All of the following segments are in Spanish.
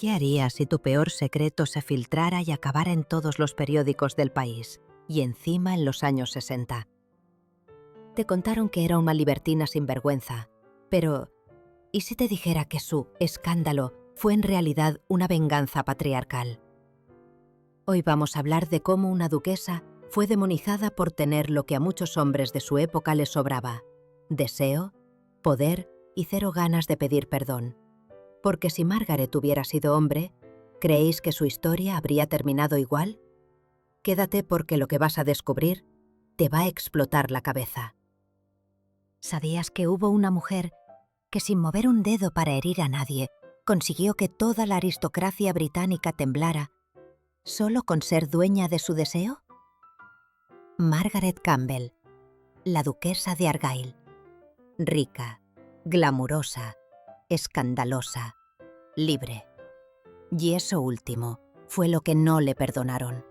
¿Qué harías si tu peor secreto se filtrara y acabara en todos los periódicos del país, y encima en los años 60? Te contaron que era una libertina sin vergüenza, pero ¿y si te dijera que su escándalo fue en realidad una venganza patriarcal? Hoy vamos a hablar de cómo una duquesa fue demonizada por tener lo que a muchos hombres de su época les sobraba: deseo, poder y cero ganas de pedir perdón. Porque si Margaret hubiera sido hombre, ¿creéis que su historia habría terminado igual? Quédate, porque lo que vas a descubrir te va a explotar la cabeza. ¿Sabías que hubo una mujer que, sin mover un dedo para herir a nadie, consiguió que toda la aristocracia británica temblara solo con ser dueña de su deseo? Margaret Campbell, la duquesa de Argyll. Rica, glamurosa, escandalosa, libre. Y eso último fue lo que no le perdonaron.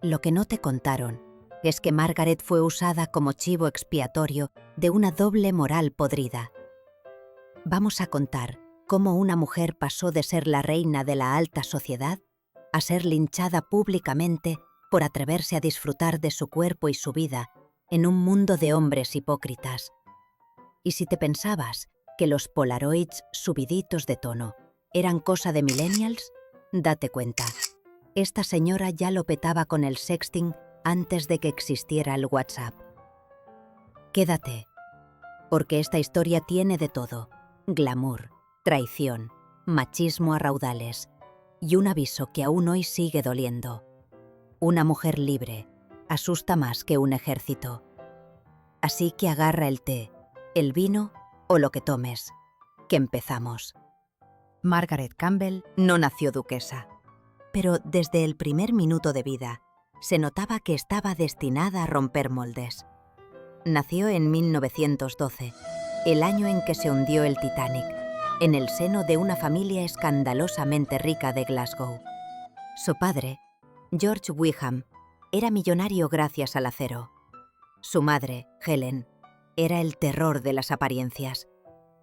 Lo que no te contaron es que Margaret fue usada como chivo expiatorio de una doble moral podrida. Vamos a contar cómo una mujer pasó de ser la reina de la alta sociedad a ser linchada públicamente por atreverse a disfrutar de su cuerpo y su vida en un mundo de hombres hipócritas. Y si te pensabas que los Polaroids subiditos de tono eran cosa de millennials, date cuenta. Esta señora ya lo petaba con el sexting antes de que existiera el WhatsApp. Quédate, porque esta historia tiene de todo: glamour, traición, machismo a raudales y un aviso que aún hoy sigue doliendo. Una mujer libre asusta más que un ejército. Así que agarra el té, el vino o lo que tomes, que empezamos. Margaret Campbell no nació duquesa, pero desde el primer minuto de vida se notaba que estaba destinada a romper moldes. Nació en 1912, el año en que se hundió el Titanic, en el seno de una familia escandalosamente rica de Glasgow. Su padre, George Wyham, era millonario gracias al acero. Su madre, Helen, era el terror de las apariencias.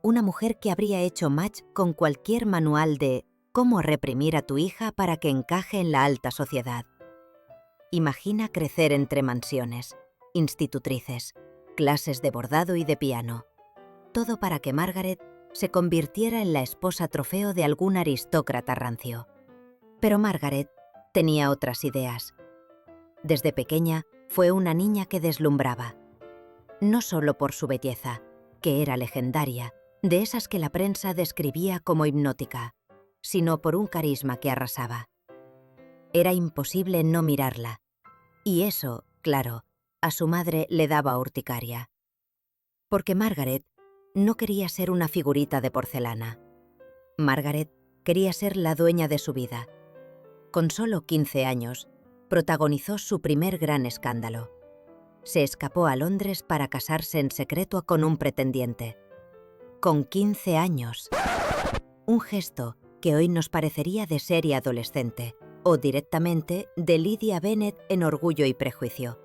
Una mujer que habría hecho match con cualquier manual de cómo reprimir a tu hija para que encaje en la alta sociedad. Imagina crecer entre mansiones, institutrices, clases de bordado y de piano. Todo para que Margaret se convirtiera en la esposa trofeo de algún aristócrata rancio. Pero Margaret tenía otras ideas. Desde pequeña fue una niña que deslumbraba. No solo por su belleza, que era legendaria, de esas que la prensa describía como hipnótica, sino por un carisma que arrasaba. Era imposible no mirarla. Y eso, claro, a su madre le daba urticaria. Porque Margaret no quería ser una figurita de porcelana. Margaret quería ser la dueña de su vida. Con solo 15 años, protagonizó su primer gran escándalo. Se escapó a Londres para casarse en secreto con un pretendiente. Con 15 años. Un gesto que hoy nos parecería de serie adolescente, o directamente de Lydia Bennet en Orgullo y Prejuicio,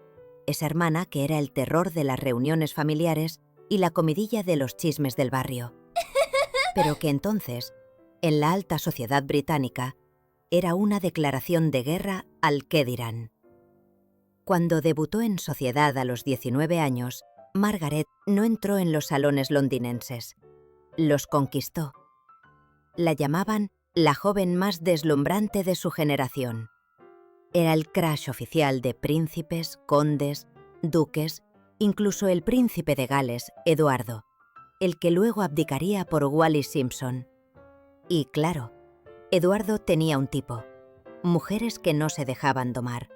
esa hermana que era el terror de las reuniones familiares y la comidilla de los chismes del barrio. Pero que entonces, en la alta sociedad británica, era una declaración de guerra al qué dirán. Cuando debutó en sociedad a los 19 años, Margaret no entró en los salones londinenses. Los conquistó. La llamaban la joven más deslumbrante de su generación. Era el crush oficial de príncipes, condes, duques, incluso el príncipe de Gales, Eduardo, el que luego abdicaría por Wallis Simpson. Y claro, Eduardo tenía un tipo: mujeres que no se dejaban domar.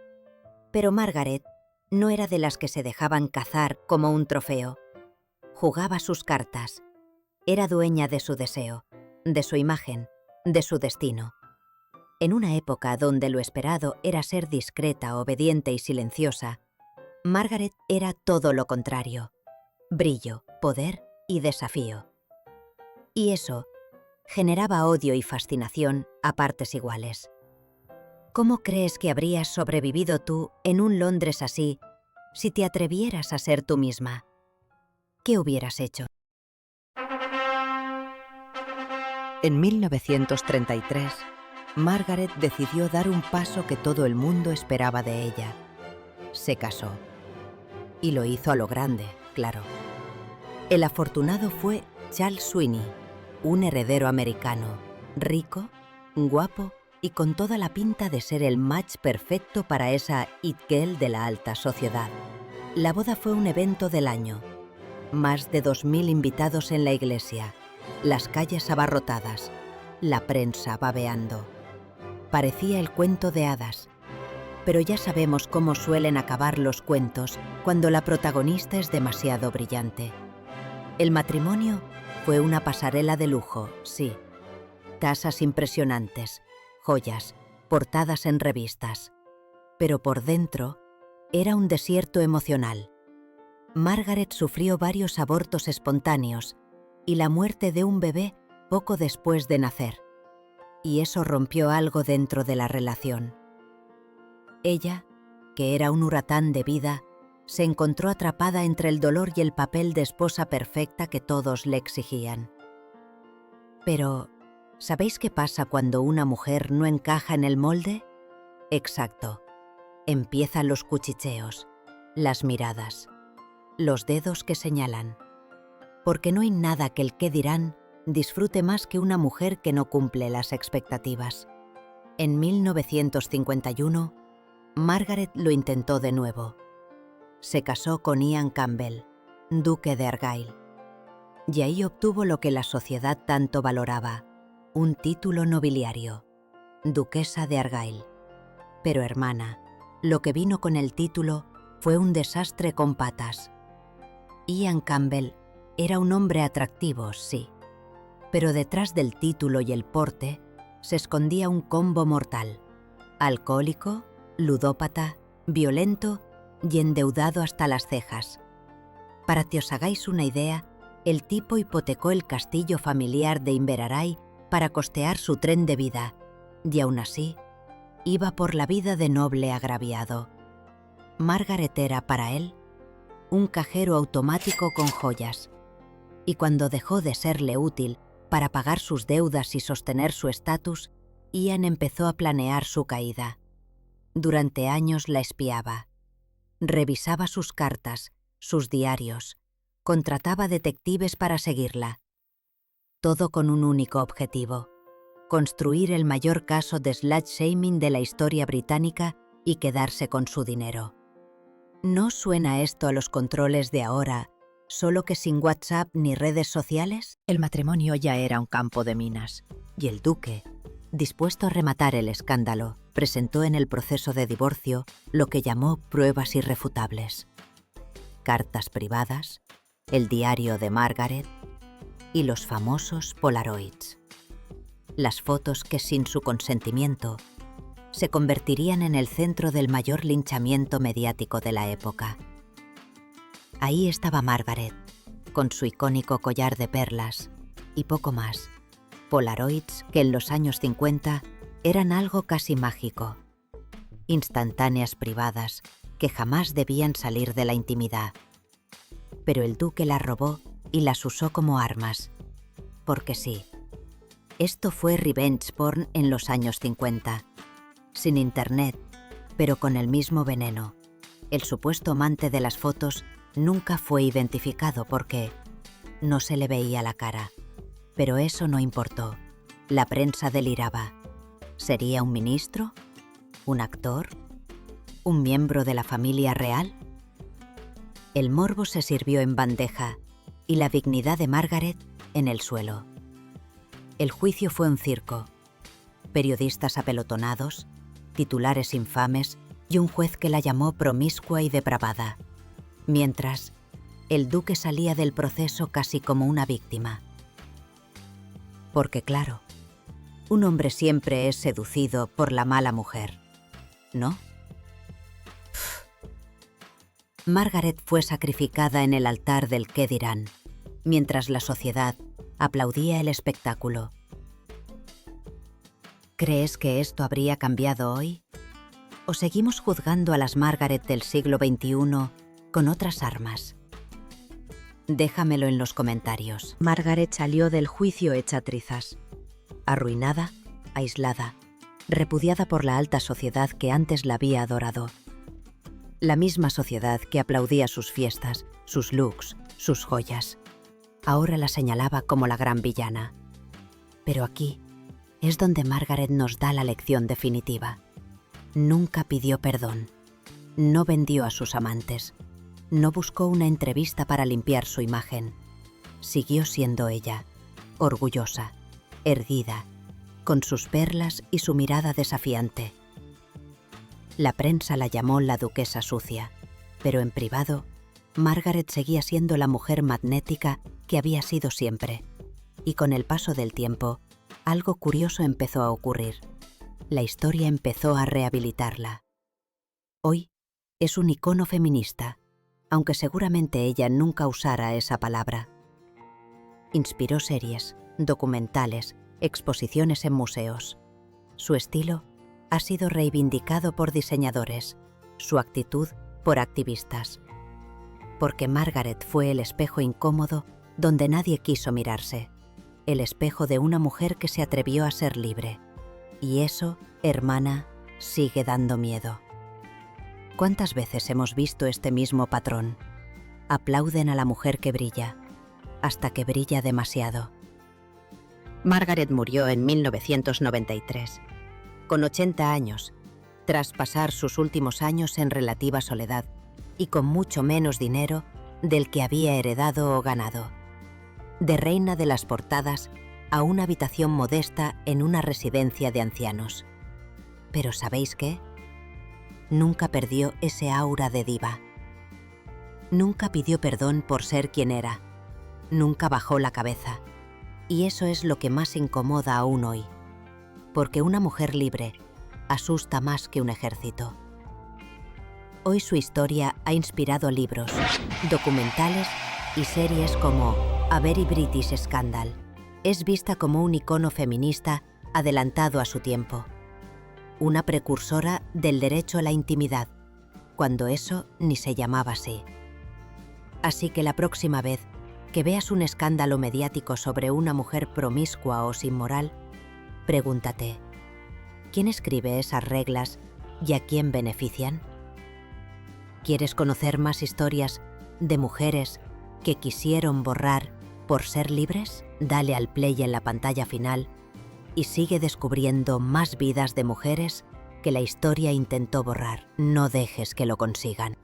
Pero Margaret no era de las que se dejaban cazar como un trofeo. Jugaba sus cartas. Era dueña de su deseo, de su imagen, de su destino. En una época donde lo esperado era ser discreta, obediente y silenciosa, Margaret era todo lo contrario: brillo, poder y desafío. Y eso generaba odio y fascinación a partes iguales. ¿Cómo crees que habrías sobrevivido tú en un Londres así si te atrevieras a ser tú misma? ¿Qué hubieras hecho? En 1933, Margaret decidió dar un paso que todo el mundo esperaba de ella. Se casó. Y lo hizo a lo grande, claro. El afortunado fue Charles Sweeney, un heredero americano, rico, guapo y con toda la pinta de ser el match perfecto para esa it girl de la alta sociedad. La boda fue un evento del año. Más de 2000 invitados en la iglesia, las calles abarrotadas, la prensa babeando. Parecía el cuento de hadas. Pero ya sabemos cómo suelen acabar los cuentos cuando la protagonista es demasiado brillante. El matrimonio fue una pasarela de lujo, sí. Tasas impresionantes, joyas, portadas en revistas. Pero por dentro era un desierto emocional. Margaret sufrió varios abortos espontáneos y la muerte de un bebé poco después de nacer. Y eso rompió algo dentro de la relación. Ella, que era un huracán de vida, se encontró atrapada entre el dolor y el papel de esposa perfecta que todos le exigían. Pero, ¿sabéis qué pasa cuando una mujer no encaja en el molde? Exacto. Empiezan los cuchicheos, las miradas, los dedos que señalan. Porque no hay nada que el qué dirán disfrute más que una mujer que no cumple las expectativas. En 1951, Margaret lo intentó de nuevo. Se casó con Ian Campbell, duque de Argyll. Y ahí obtuvo lo que la sociedad tanto valoraba, un título nobiliario, duquesa de Argyll. Pero hermana, lo que vino con el título fue un desastre con patas. Ian Campbell era un hombre atractivo, sí, pero detrás del título y el porte se escondía un combo mortal: alcohólico, ludópata, violento y endeudado hasta las cejas. Para que os hagáis una idea, el tipo hipotecó el castillo familiar de Inveraray para costear su tren de vida, y aún así, iba por la vida de noble agraviado. Margaret era para él un cajero automático con joyas, y cuando dejó de serle útil para pagar sus deudas y sostener su estatus, Ian empezó a planear su caída. Durante años la espiaba. Revisaba sus cartas, sus diarios, contrataba detectives para seguirla. Todo con un único objetivo: construir el mayor caso de slut-shaming de la historia británica y quedarse con su dinero. ¿No suena esto a los controles de ahora, solo que sin WhatsApp ni redes sociales? El matrimonio ya era un campo de minas, y el duque, dispuesto a rematar el escándalo, presentó en el proceso de divorcio lo que llamó pruebas irrefutables: cartas privadas, el diario de Margaret y los famosos Polaroids. Las fotos que, sin su consentimiento, se convertirían en el centro del mayor linchamiento mediático de la época. Ahí estaba Margaret, con su icónico collar de perlas y poco más. Polaroids que en los años 50 eran algo casi mágico. Instantáneas privadas que jamás debían salir de la intimidad. Pero el duque las robó y las usó como armas. Porque sí, esto fue revenge porn en los años 50. Sin internet, pero con el mismo veneno. El supuesto amante de las fotos nunca fue identificado porque no se le veía la cara. Pero eso no importó. La prensa deliraba. ¿Sería un ministro? ¿Un actor? ¿Un miembro de la familia real? El morbo se sirvió en bandeja y la dignidad de Margaret en el suelo. El juicio fue un circo. Periodistas apelotonados, titulares infames y un juez que la llamó promiscua y depravada. Mientras, el duque salía del proceso casi como una víctima. Porque claro, un hombre siempre es seducido por la mala mujer, ¿no? Margaret fue sacrificada en el altar del qué dirán, mientras la sociedad aplaudía el espectáculo. ¿Crees que esto habría cambiado hoy? ¿O seguimos juzgando a las Margaret del siglo XXI con otras armas? Déjamelo en los comentarios. Margaret salió del juicio hecha trizas, arruinada, aislada, repudiada por la alta sociedad que antes la había adorado. La misma sociedad que aplaudía sus fiestas, sus looks, sus joyas. Ahora la señalaba como la gran villana. Pero aquí es donde Margaret nos da la lección definitiva. Nunca pidió perdón. No vendió a sus amantes. No buscó una entrevista para limpiar su imagen. Siguió siendo ella, orgullosa, erguida, con sus perlas y su mirada desafiante. La prensa la llamó la duquesa sucia, pero en privado, Margaret seguía siendo la mujer magnética que había sido siempre. Y con el paso del tiempo, algo curioso empezó a ocurrir. La historia empezó a rehabilitarla. Hoy es un icono feminista, aunque seguramente ella nunca usara esa palabra. Inspiró series, documentales, exposiciones en museos. Su estilo ha sido reivindicado por diseñadores, su actitud por activistas. Porque Margaret fue el espejo incómodo donde nadie quiso mirarse, el espejo de una mujer que se atrevió a ser libre. Y eso, hermana, sigue dando miedo. ¿Cuántas veces hemos visto este mismo patrón? Aplauden a la mujer que brilla, hasta que brilla demasiado. Margaret murió en 1993, con 80 años, tras pasar sus últimos años en relativa soledad y con mucho menos dinero del que había heredado o ganado. De reina de las portadas a una habitación modesta en una residencia de ancianos. Pero ¿sabéis qué? Nunca perdió ese aura de diva. Nunca pidió perdón por ser quien era. Nunca bajó la cabeza. Y eso es lo que más incomoda aún hoy. Porque una mujer libre asusta más que un ejército. Hoy su historia ha inspirado libros, documentales y series como A Very British Scandal. Es vista como un icono feminista adelantado a su tiempo. Una precursora del derecho a la intimidad, cuando eso ni se llamaba así. Así que la próxima vez que veas un escándalo mediático sobre una mujer promiscua o sin moral, pregúntate, ¿quién escribe esas reglas y a quién benefician? ¿Quieres conocer más historias de mujeres que quisieron borrar por ser libres? Dale al play en la pantalla final y sigue descubriendo más vidas de mujeres que la historia intentó borrar. No dejes que lo consigan.